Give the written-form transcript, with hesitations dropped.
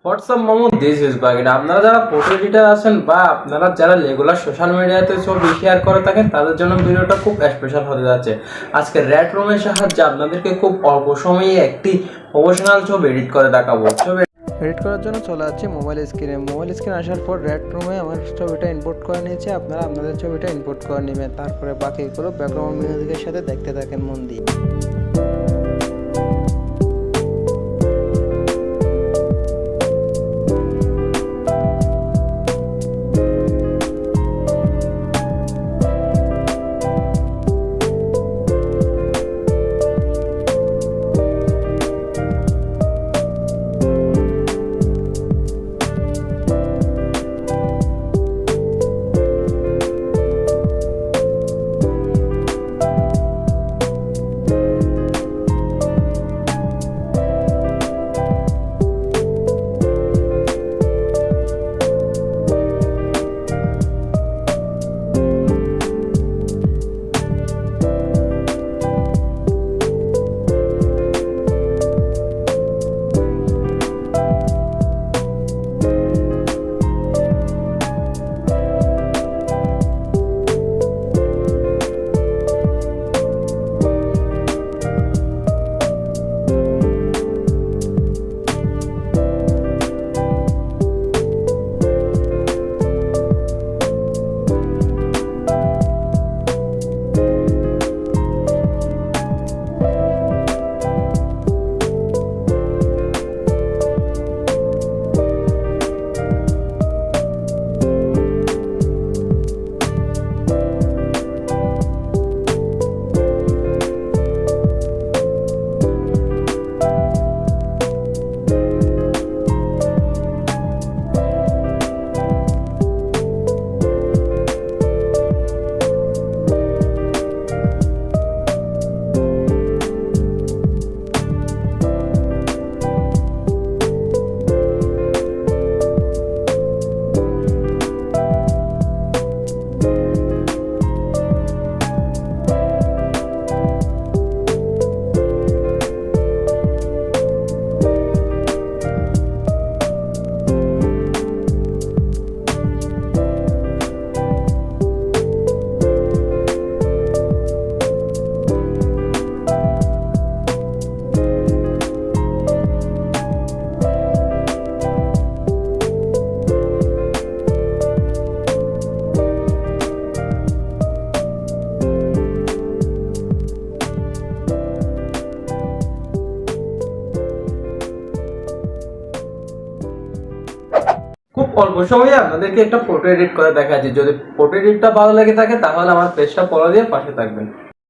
WhatsApp মামু this is baguette. আপনারা যারা ফটো এডিটার আছেন বা আপনারা যারা রেগুলার সোশ্যাল মিডিয়াতে ছবি শেয়ার করে থাকেন তাদের জন্য ভিডিওটা খুব স্পেশাল হতে যাচ্ছে। আজকে রেড রুমের সাহায্যে আপনাদেরকে খুব অল্প সময়ে একটি প্রফেশনাল ছবি এডিট করে দেখাবো। ছবি এডিট করার জন্য চলে যাচ্ছে মোবাইল স্ক্রিনে আসার পর রেড রুমে আমার ছবিটা ইম্পোর্ট করে নিয়েছে। আপনারা আপনাদের ছবিটা ইম্পোর্ট করে নেবেন, তারপরে বাকিগুলো ব্যাকগ্রাউন্ড মিউজিকের সাথে দেখতে থাকেন মন দিয়ে। খুব অল্প সময়ে আপনাদেরকে একটা ফটো এডিট করে দেখাচ্ছি। যদি ফটো এডিটটা ভালো লেগে থাকে তাহলে আমার পেজটা ফলো দিয়ে পাশে থাকবেন।